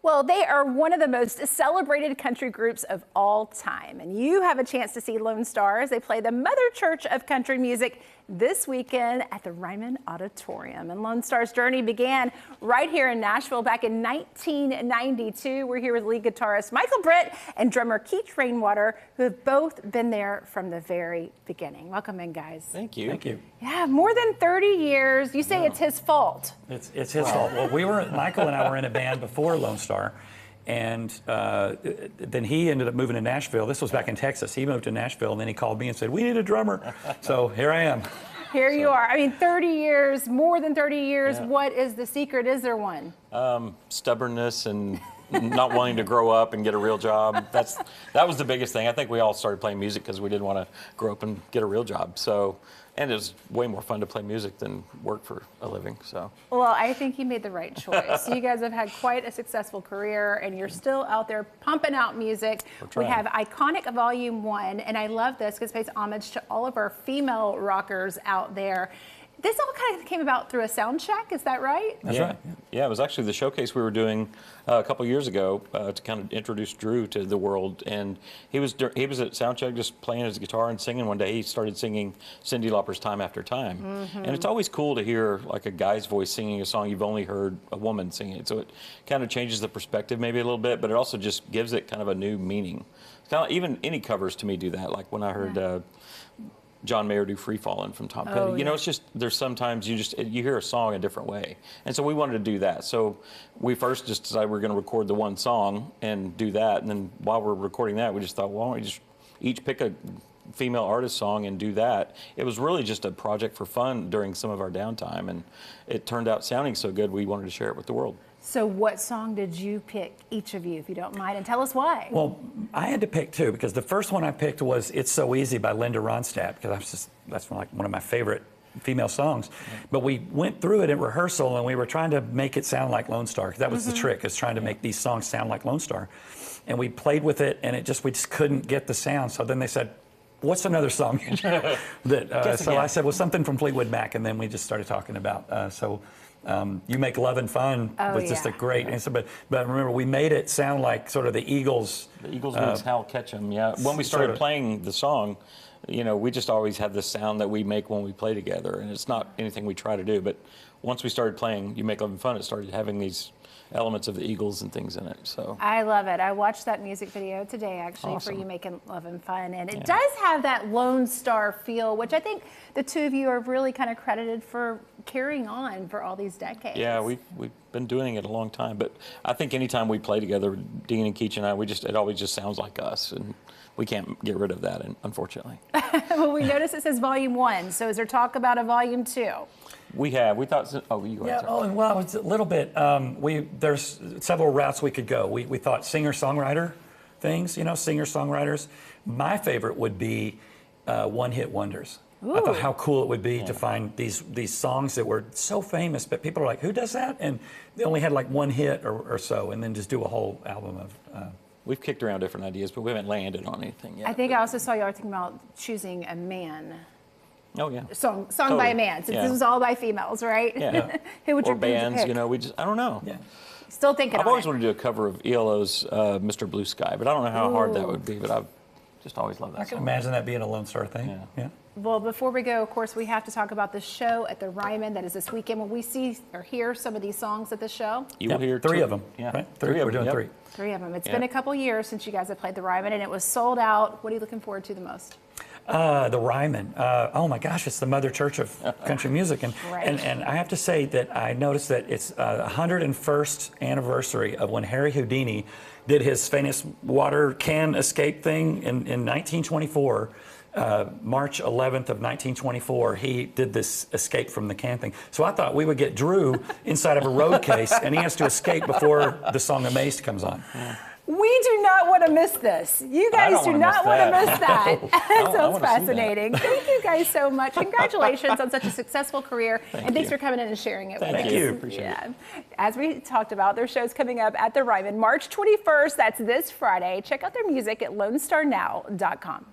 Well, they are one of the most celebrated country groups of all time, and you have a chance to see Lonestar as they play the Mother Church of Country Music this weekend at the Ryman Auditorium. And Lonestar's journey began right here in Nashville back in 1992. We're here with lead guitarist Michael Britt and drummer Keith Rainwater, who have both been there from the very beginning. Welcome in, guys. Thank you. Thank you. Yeah, more than 30 years. You say it's his fault. It's his fault. Well, Michael and I were in a band before Lonestar, and then he ended up moving to Nashville. This was back in Texas. He moved to Nashville, and then he called me and said, "We need a drummer." So here I am. Here you are. I mean, 30 years, more than 30 years. Yeah. What is the secret? Is there one? Stubbornness and not wanting to grow up and get a real job. That was the biggest thing. I think we all started playing music because we didn't want to grow up and get a real job. So, and it was way more fun to play music than work for a living. So. Well, I think you made the right choice. You guys have had quite a successful career, and you're still out there pumping out music. We have Iconic Volume 1, and I love this because it pays homage to all of our female rockers out there. This all kind of came about through a sound check, is that right? That's right. Yeah, it was actually the showcase we were doing a couple years ago to kind of introduce Drew to the world. And he was at sound check just playing his guitar and singing. One day he started singing Cyndi Lauper's Time After Time. Mm-hmm. And it's always cool to hear like a guy's voice singing a song you've only heard a woman singing it. So it kind of changes the perspective maybe a little bit, but it also just gives it kind of a new meaning. It's kind of, even any covers to me do that. Like when I heard John Mayer do Free Fallin' from Tom Petty. You know, it's just, there's sometimes you hear a song a different way. And so we wanted to do that. So we first just decided we're going to record the one song and do that. And then while we're recording that, we just thought, well, why don't we just each pick a female artist song and do that. It was really just a project for fun during some of our downtime. And it turned out sounding so good, we wanted to share it with the world. So what song did you pick, each of you, if you don't mind, and tell us why? Well, I had to pick two, because the first one I picked was It's So Easy by Linda Ronstadt, because that's like one of my favorite female songs. But we went through it at rehearsal, and we were trying to make it sound like Lonestar. That was the trick, is trying to make these songs sound like Lonestar. And we played with it, and we just couldn't get the sound. So then they said, what's another song? So I said, well, something from Fleetwood Mac, and then we just started talking about, You Make Love and Fun was just a great answer, but remember, we made it sound like sort of the Eagles. The Eagles meets Hal Ketchum, yeah. When we started playing the song, you know, we just always have this sound that we make when we play together, and it's not anything we try to do, but once we started playing You Make Love and Fun, it started having these elements of the Eagles and things in it. So I love it. I watched that music video today, actually, for You Making Love and Fun, and it does have that Lonestar feel, which I think the two of you are really kind of credited for carrying on for all these decades. Yeah, we've been doing it a long time, but I think anytime we play together, Dean and Keach and I, it always just sounds like us, and we can't get rid of that, unfortunately. Well, we notice it says Volume 1, so is there talk about a Volume 2? We have. We thought. Oh, you go ahead. Yeah. Oh, well, it's a little bit. There's several routes we could go. We thought singer-songwriter things. You know, singer-songwriters. My favorite would be one-hit wonders. Ooh. I thought how cool it would be to find these songs that were so famous, but people are like, who does that? And they only had like one hit or so, and then just do a whole album of. We've kicked around different ideas, but we haven't landed on anything yet. I think I also saw you all thinking about choosing a man. Oh yeah. Song by a man, since this was all by females, right? Yeah. Who would or you bands, pick? you know, I don't know. Yeah. Still thinking. I've always wanted to do a cover of ELO's "Mr. Blue Sky," but I don't know how hard that would be. But I've just always loved that. I can song. imagine that being a Lonestar thing. Yeah. Well, before we go, of course, we have to talk about the show at the Ryman that is this weekend. When we see or hear some of these songs at the show, you will hear three of them. Yeah, right? Three. We're doing three. Three of them. It's been a couple years since you guys have played the Ryman, and it was sold out. What are you looking forward to the most? The Ryman. Oh my gosh, it's the Mother Church of country music, and I have to say that I noticed that it's 101st anniversary of when Harry Houdini did his famous water can escape thing in 1924. March 11th of 1924, he did this escape from the can thing. So I thought we would get Drew inside of a road case, and he has to escape before the song Amazed comes on. We do not want to miss this. You guys do not want to miss that. That sounds fascinating. Thank you guys so much. Congratulations on such a successful career. And thanks for coming in and sharing it with us. Thank you. Appreciate it. As we talked about, their show's coming up at the Ryman March 21st. That's this Friday. Check out their music at lonestarnow.com.